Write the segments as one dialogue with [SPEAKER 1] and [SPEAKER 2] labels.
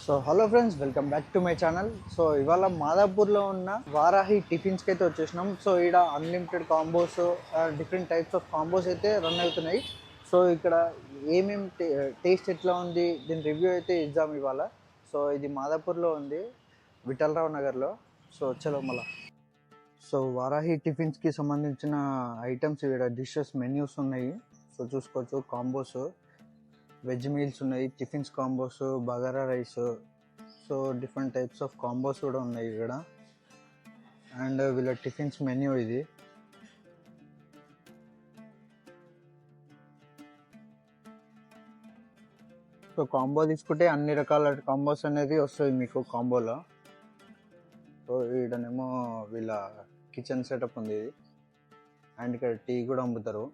[SPEAKER 1] So hello friends, welcome back to my channel. So ఇవాళ మాదాపూర్లో ఉన్న వారాహి టిఫిన్స్కి అయితే వచ్చేసినాం. సో ఇక్కడ unlimited combos, different types of combos అయితే రన్ అవుతున్నాయి. సో ఇక్కడ ఏమేమి టేస్ట్ ఎట్లా ఉంది, దీని రివ్యూ అయితే ఇద్దాం ఇవాళ. సో ఇది మాదాపూర్లో ఉంది, విఠలరావు నగర్లో. సో చలో మళ్ళా. సో వారాహి టిఫిన్స్కి సంబంధించిన ఐటమ్స్ ఇక్కడ డిషెస్ మెన్యూస్ ఉన్నాయి. సో చూసుకోవచ్చు. కాంబోస్ వెజ్ మీల్స్ ఉన్నాయి, tiffins combos, bagara rice. So different types of combos కూడా ఉన్నాయి ఇక్కడ. అండ్ వీళ్ళ టిఫిన్స్ మెన్యూ ఇది. సో కాంబో తీసుకుంటే అన్ని రకాల కాంబోస్ అనేది వస్తుంది మీకు కాంబోలో. సో ఈడనేమో వీళ్ళ కిచెన్ సెటప్ ఉంది ఇది. అండ్ ఇక్కడ టీ కూడా అమ్ముతారు.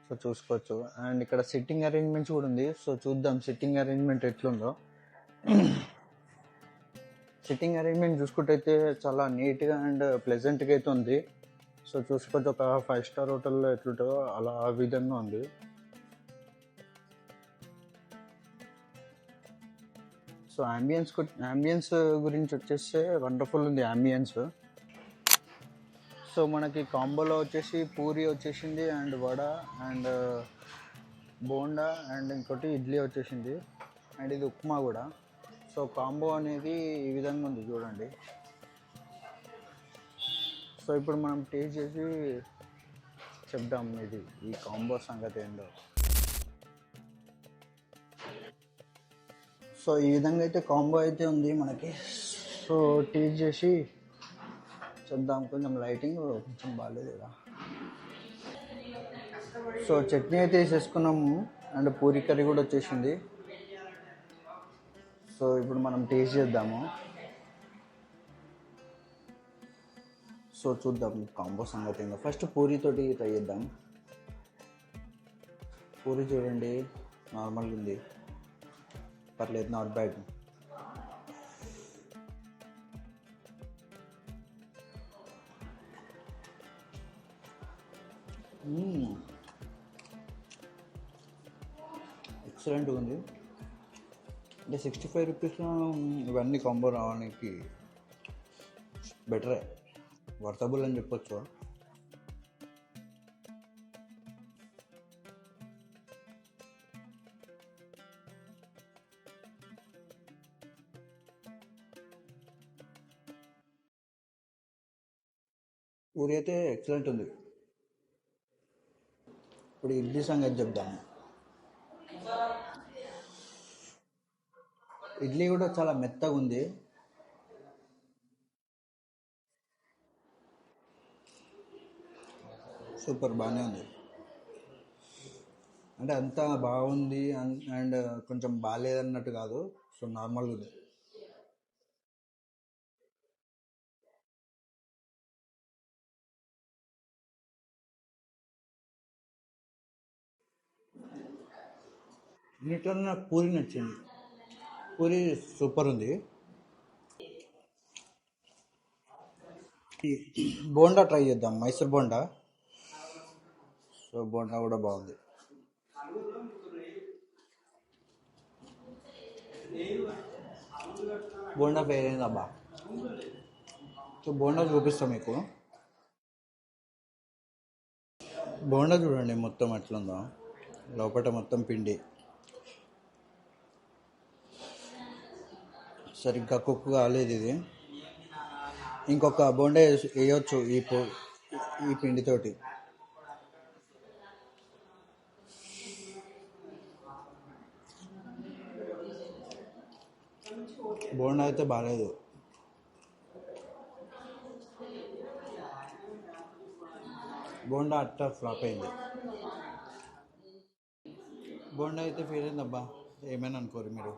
[SPEAKER 1] సో చూసుకోవచ్చు. అండ్ ఇక్కడ సిట్టింగ్ అరేంజ్మెంట్స్ కూడా ఉంది. సో చూద్దాం సిట్టింగ్ అరేంజ్మెంట్ ఎట్లుందో. సిట్టింగ్ అరేంజ్మెంట్ చూసుకుంటే అయితే చాలా నీట్గా అండ్ ప్లెజెంట్గా అయితే ఉంది. సో చూసుకోవచ్చు, ఒక 5 స్టార్ హోటల్లో ఎట్లుంటుందో అలా ఆ విధంగా ఉంది. సో అంబియన్స్ గురించి వచ్చేస్తే వండర్ఫుల్ ఉంది అంబియన్స్. సో మనకి కాంబోలో వచ్చేసి పూరి వచ్చేసింది, and vada, and bonda, and ఇంకోటి ఇడ్లీ వచ్చేసింది, అండ్ ఇది ఉప్మా కూడా. సో కాంబో అనేది ఈ విధంగా ఉంది చూడండి. సో ఇప్పుడు మనం టేస్ట్ చేసి చెప్దాం ఇది ఈ కాంబో సంగతి ఏందో. సో ఈ విధంగా అయితే కాంబో అయితే ఉంది మనకి. సో టేస్ట్ చేసి చూద్దాం. కొంచెం లైటింగ్ కొంచెం బాగాలేదు కదా. సో చట్నీ అయితే వేసేసుకున్నాము, అండ్ పూరి కర్రీ కూడా వచ్చేసింది. సో ఇప్పుడు మనం టేస్ట్ చేద్దాము. సో చూద్దాం కాంబో సంగతి ఏందో. ఫస్ట్ పూరితోటి ట్రై చేద్దాం. పూరి చూడండి, నార్మల్గా ఉంది, పర్లేదు, నాట్ బ్యాడ్. ఎక్సలెంట్గా ఉంది. అంటే 65 రూపీస్లో ఇవన్నీ కాంబో రావడానికి బెటరే, వర్తబుల్ అని చెప్పొచ్చు. పూరి అయితే ఎక్సలెంట్ ఉంది. ఇప్పుడు ఇడ్లీ సంగతి చెప్దాము. ఇడ్లీ కూడా చాలా మెత్తగా ఉంది. సూపర్, బాగానే ఉంది. అంటే అంతా బాగుంది అండ్ కొంచెం బాగాలేదన్నట్టు కాదు. సో నార్మల్గా ఉంది. అన్నిట్లో నాకు పూరి నచ్చింది. పూరి సూపర్ ఉంది. బోండా ట్రై చేద్దాం, మైసూర్ బోండా. సో బోండా కూడా బాగుంది. బోండా ఫెయిల్ అయింది అబ్బా. సో బోండా చూపిస్తాం మీకు. బోండా చూడండి మొత్తం ఎట్లుందో, లోపల మొత్తం పిండి, సరిగ్గా కుక్ కాలేదు ఇది. ఇంకొక బోండా వేయచ్చు ఈ పిండితోటి. బోండా అయితే బాగాలేదు. బోండా అట్ట ఫ్లాప్ అయింది. బోండా అయితే ఫెయిల్ అయింది అబ్బా, ఏమైనా అనుకోరు మీరు.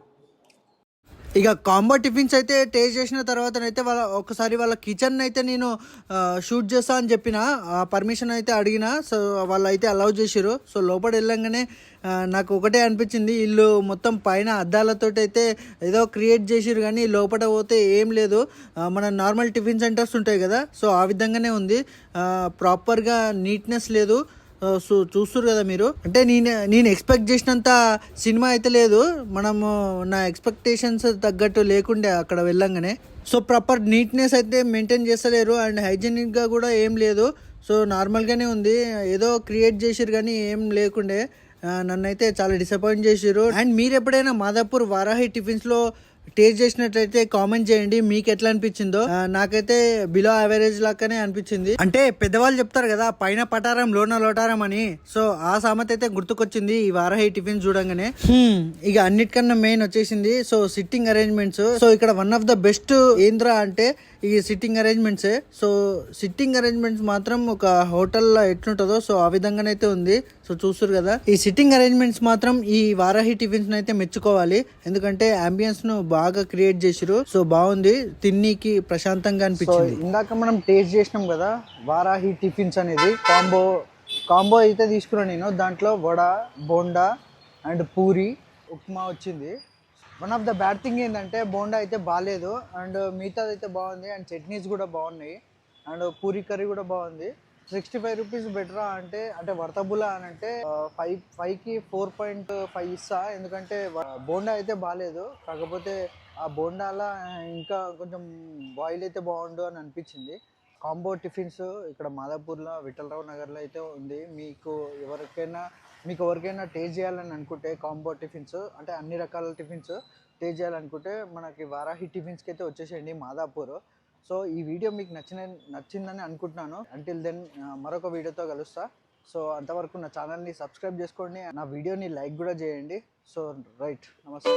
[SPEAKER 1] ఇక కాంబో టిఫిన్స్ అయితే టేస్ట్ చేసిన తర్వాత అయితే ఒకసారి వాళ్ళ కిచెన్ అయితే నేను షూట్ చేస్తా అని చెప్పిన, పర్మిషన్ అయితే అడిగిన. సో వాళ్ళు అయితే అలౌ చేసారు. సో లోపల వెళ్ళంగానే నాకు ఒకటే అనిపించింది, ఇల్లు మొత్తం పైన అద్దాలతో అయితే ఏదో క్రియేట్ చేసిరు, కానీ లోపల పోతే ఏం లేదు. మన నార్మల్ టిఫిన్ సెంటర్స్ ఉంటాయి కదా, సో ఆ విధంగానే ఉంది. ప్రాపర్గా నీట్నెస్ లేదు. సో చూస్తారు కదా మీరు. అంటే నేను ఎక్స్పెక్ట్ చేసినంత సినిమా అయితే లేదు. మనము నా ఎక్స్పెక్టేషన్స్ తగ్గట్టు లేకుండే అక్కడ వెళ్ళంగానే. సో ప్రాపర్ నీట్నెస్ అయితే మెయింటైన్ చేస్తలేరు అండ్ హైజీనిక్గా కూడా ఏం లేదు. సో నార్మల్గానే ఉంది, ఏదో క్రియేట్ చేసిరు కానీ ఏం లేకుండే. నన్నైతే చాలా డిసప్పాయింట్ చేసిరు. అండ్ మీరు ఎప్పుడైనా మాదాపూర్ వారాహి టిఫిన్స్లో టేస్ట్ చేసినట్లయితే కామెంట్ చేయండి మీకు ఎట్లా అనిపించిందో. నాకైతే బిలో యావరేజ్ లాగానే అనిపించింది. అంటే పెద్దవాళ్ళు చెప్తారు కదా, పైన పటారం లోన లోటారం అని. సో ఆ సామెత అయితే గుర్తుకొచ్చింది ఈ వారాహి టిఫిన్ చూడంగానే. ఇక అన్నిటికన్నా మెయిన్ వచ్చేసింది సో సిట్టింగ్ అరేంజ్మెంట్స్. సో ఇక్కడ వన్ ఆఫ్ ద బెస్ట్ ఏంద్రా అంటే ఈ సిట్టింగ్ అరేంజ్మెంట్సే. సో సిట్టింగ్ అరేంజ్మెంట్స్ మాత్రం ఒక హోటల్లో ఎట్లుంటుందో సో ఆ విధంగానైతే ఉంది. సో చూస్తారు కదా, ఈ సిట్టింగ్ అరేంజ్మెంట్స్ మాత్రం ఈ వారాహి టిఫిన్స్ అయితే మెచ్చుకోవాలి. ఎందుకంటే అంబియన్స్ ను బాగా క్రియేట్ చేసిరు. సో బాగుంది, తిన్నీకి ప్రశాంతంగా అనిపించింది. ఇందాక మనం టేస్ట్ చేసినాం కదా వారాహి టిఫిన్స్ అనేది కాంబో అయితే తీసుకున్నాను నేను. దాంట్లో వడ, బోండా అండ్ పూరి, ఉప్మా వచ్చింది. One of the bad thing ఏంటంటే బోండా అయితే బాగాలేదు అండ్ మిగతాది అయితే బాగుంది అండ్ చట్నీస్ కూడా బాగున్నాయి అండ్ పూరి కర్రీ కూడా బాగుంది. 65 రూపీస్ బెటరా అంటే వర్తబులా అని అంటే 5కి 4.5 ఇస్తా. ఎందుకంటే బోండా అయితే బాగాలేదు, కాకపోతే ఆ బోండాలా ఇంకా కొంచెం బాయిల్ అయితే బాగుండు అని అనిపించింది. కాంబో టిఫిన్స్ ఇక్కడ మాదాపూర్లో విఠలరావు నగర్లో అయితే ఉంది. మీకు ఎవరికైనా టేస్ట్ చేయాలని అనుకుంటే కాంబో టిఫిన్స్ అంటే అన్ని రకాల టిఫిన్స్ టేస్ట్ చేయాలనుకుంటే మనకి వారాహి టిఫిన్స్కి అయితే వచ్చేసేయండి మాదాపూర్. సో ఈ వీడియో మీకు నచ్చిందని అనుకుంటున్నాను. అంటిల్ దెన్ మరొక వీడియోతో కలుస్తా. సో అంతవరకు నా ఛానల్ని సబ్స్క్రైబ్ చేసుకోండి, నా వీడియోని లైక్ కూడా చేయండి. సో రైట్, నమస్తే.